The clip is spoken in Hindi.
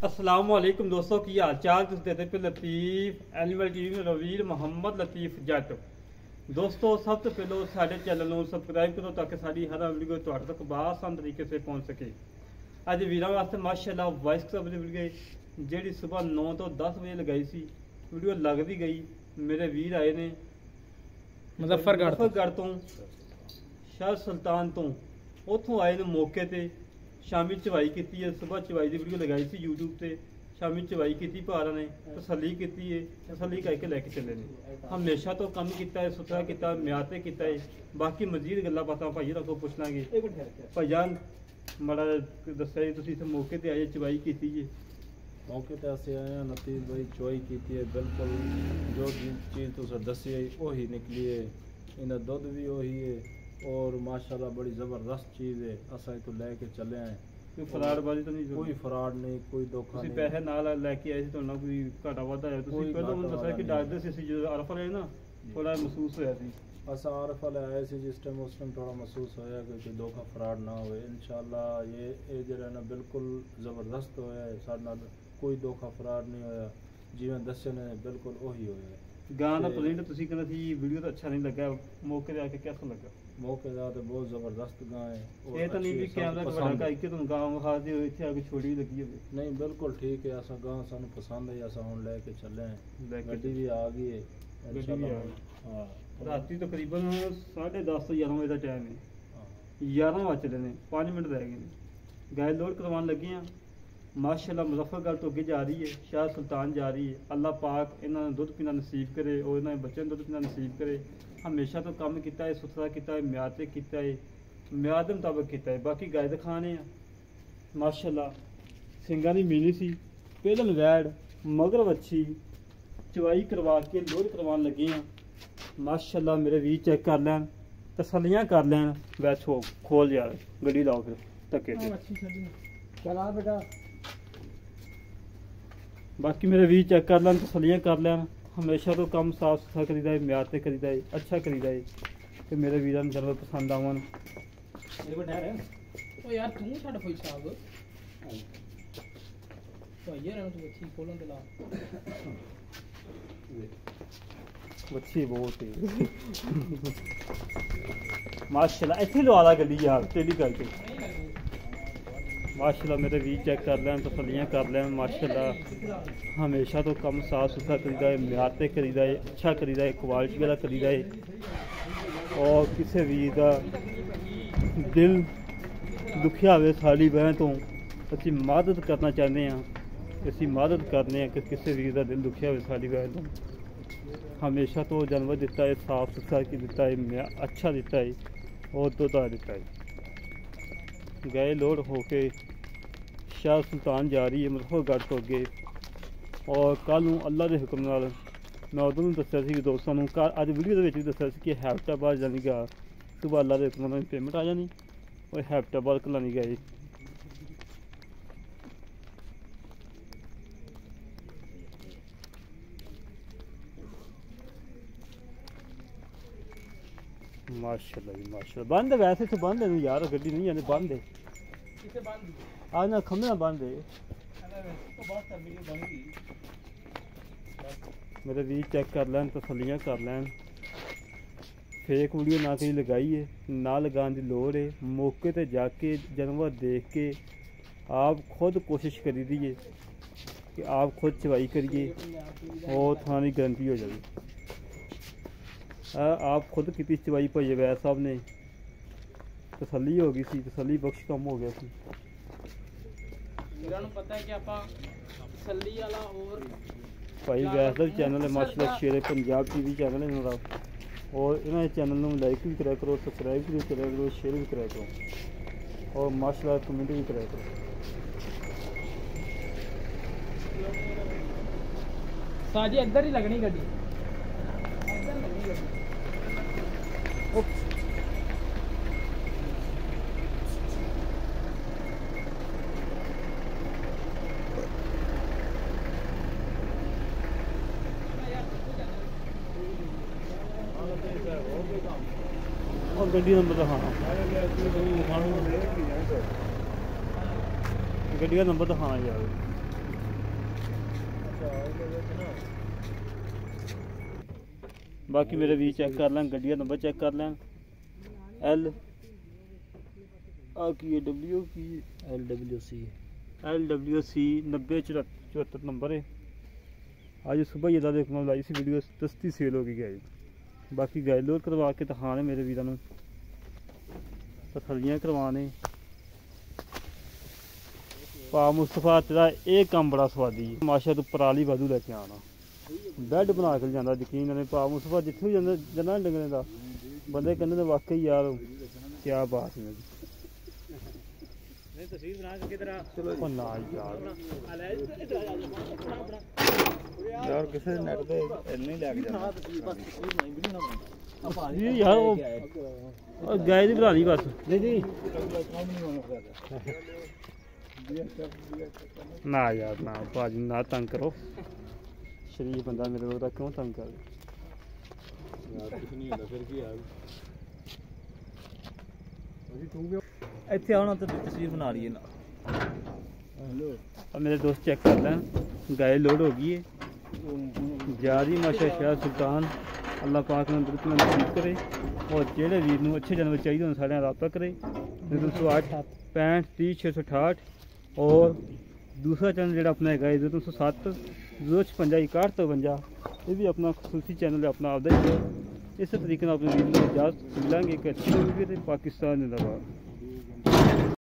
अस्सलाम वालेकुम दोस्तों की हाल चाल तुम देते पे लतीफ एनिमल टीवी में रवीर मोहम्मद लतीफ जट दोस्तों सब तो पहले साढ़े चैनल को सबसक्राइब करो ताकि सारी हर वीडियो तुहाडे तक बआसान तरीके से पहुँच सके। अज वीरों वास्ते माशाल्लाह वॉइस क्लब की वीडियो जी सुबह 9 तो 10 बजे लगाई सी वीडियो लगती गई। मेरे वीर आए ने मुजफ्फरगढ़ तो शाह सुल्तान तो उतों आए ने मौके पर शामी चवाई की है। सुबह चवाई की वीडियो लगाई सी यूट्यूब से शामी चवाई की भारा ने तसली की है तसली करके लैके चले ने हमेशा तो कम किया है सुथरा किया म्यार से किया है। बाकी मजीद गल्लां बातां भाई को पुछ लांगे। भाईजान माड़ा दस्या जी तुसीं मौके पर आए चवाई की है। मौके पर अस आए हैं लतीफ भाई चवाई की है बिल्कुल जो चीज़ तुसें दसी है वही निकली है। इनका दुध भी वही है और माशाल्लाह बड़ी ज़बरदस्त चीज़ है। असा तो लैके चले आए कोई फराडबाजी तो नहीं कोई फराड नहीं कोई धोखा नहीं। पैसे नाल लैके आए तो कोई घाटा वाधा है तुसीं पहले मैनूं दस्सिया कि डरदे सी जो अरफ रहे ना थोड़ा महसूस होया सी। असा अरफ आए सी जिस टाइम उस टाइम थोड़ा महसूस होया कि कोई धोखा फराड ना हो। इंशाल्लाह ये जरा ना बिल्कुल ज़बरदस्त होया है। साडे नाल कोई धोखा फराड नहीं होया जिवें दस्से ने बिल्कुल वही होया। गां दा प्रिंट तुसीं कहंदे सी वीडियो तो अच्छा नहीं लगा मौके पे आके कैसा लगा? मौके का तो बहुत ज़बरदस्त गां है। ये तो नहीं भी कैमरा बड़ा करके तुम गां वखा दियो इत्थे आके छोड़ी भी लगी होवे। नहीं बिल्कुल ठीक है। असा गां सानू पसंद है असा हुण लेके चले हैं। गड्डी भी आ गई है इंशाल्लाह। हां राती तकरीबन 10:30 से 11 बजे का टाइम है। 11 बज चले ने 5 मिनट रह गए ने गाय लोड करवाने लगे हैं। माशाल्लाह मुजफ्फरगढ़ तो अगे जा रही है शाह सुल्तान जा रही है। अल्लाह पाक इन्होंने दुध पीना नसीब करे और इन्होंने बच्चों दुध पीना नसीब करे। हमेशा तो काम किया है सुथरा किया है म्यार से किया है म्यार के मुताबिक किया है। बाकी गाय दिखाने माशाल्लाह सिंगा की मिली सी पहलन वैड़ मगर वच्छी चवाई करवा के लोड करवाने लगे हैं। माशाल्लाह मेरे वीर चेक कर लैन तसलियाँ कर लैन वैच हो खोल यार गड्डी लाओ फिर धक्के चला बेटा। बाकी मेरे वीर चेक कर लैन तसलियाँ कर लैन। हमेशा तो काम साफ सुथरा करीदा है म्यार से करीदा है अच्छा करीदा है कि मेरे वीर जानवर पसंद आवन। यार तू छड़ कोई साहब तो ये रहना तू अच्छी खोलन दिला अच्छी बहुत है माशाल्लाह इत्थे लवा ला गड्डी यार तेली करके। माशाल्लाह मेरे वीर चेक कर लैन तसलियाँ कर लैन। माशाल्लाह हमेशा तो कम साफ सुथरा करीदा है म्यार से करीदा है अच्छा करीदा है क्वालिटी वाला करीदा है। और किसी वीर का दिल दुखिया हो साड़ी बहन तो असी मदद करना चाहते हैं असी मदद करने कि किसी वीर का दिल दुखिया हो साड़ी बहन तो हमेशा तो जानवर दिता है साफ सुथरा की दिता है अच्छा दिता है और दुधा दिता है। गए लोड होके शाह सुल्तान जा रही है मुजफ्फरगढ़ तो अगे और कल अल्लाह के हुक्म नाल मैं उदों दस्सिया सी दोस्तों को अज वीडियो भी दस्सिया सी कि हैबिटाबाद जानी गा सुबह अल्लाह के हुक्म नाल पेमेंट आ जानी और हैबिटाबाद घलानी गई। माशाल्लाह जी माशाल्लाह बंद है वैसे तो बंद है यार गड्डी नहीं आने बंद है आज ना खम्मे ना बंद है। मेरे वीर चेक कर लैन तसलियाँ कर लैन फेक वीडियो ना कहीं लगाई है ना लगाने की लोड़ है। मौके पर जाके जानवर देख के आप खुद कोशिश करी दी है कि आप खुद चवाई करिए और थाने की गारंटी हो जाए। आप खुद की चवाई भाई वैद साहब ने तसली हो गई सी तसली बख्श कम हो गया सी। पता है कि आप तसली वाला और भाई वैद का चैनल है माशाल्लाह शेरे पंजाब टीवी चैनल है इन्होंने और इन्होंने चैनल में लाइक भी कराया करो सबसक्राइब भी कराया करो शेयर भी कराया करो और माशाल्लाह कमेंट भी कराया करो। साजी इधर ही लगनी गड्डी और गड्डी नंबर दिखाना गड्डी का नंबर दिखाना यार बाकी मेरे भी चेक कर लैन, गड्डी का नंबर चेक कर लैन, एल आ की डब्ल्यू की LWC LWC 9074 नंबर है। आज सुबह ही देखो मैं लाई सी वीडियो सस्ती सेल हो गई गाय। बाकी गाय लोड करवा के दिखाने मेरे वीरों को, तसलियाँ करवाने। पा मुस्तफा तेरा ये काम बड़ा स्वादी है, माशा तू पराली वाधू लैके आना, बैड बना के जाता। यकीन नहीं पा मुस्तफा जिथे भी जाना डंगरे का बंदे कहते हैं वाकई यार क्या बात है। ओ ना यार किसी नेट पे नहीं लैके जाना ये यार वो गाय दी बनानी बस जी जी ना यार ना भाजी ना तंग करो, शरीफ बंदा मेरे को क्यों तंग कर। यार कुछ नहीं होता फिर की यार ਇੱਥੇ ਆਉਣਾ ਤੇ ਤਸਵੀਰ ਬਣਾ ਲਈਏ ਨਾ। अब मेरे दोस्त चेक कर लें, गाय लोड हो गई है जा रही माशा शाह सुल्तान। अल्लाह पाक ने बिल्कुल नसीब करे और जेड़े वीर नूं अच्छे जानवर चाहिए उन्हें साढ़े रब्ता करे। 208 65 30 668 और दूसरा चैनल जो अपना है 307 056 61 53, ये भी अपना खसूसी चैनल है अपना आपदा ही है। इस तरीके अपने वीर नूं इजाजत मिलेंगे कि अच्छी पाकिस्तान जिंदाबाद।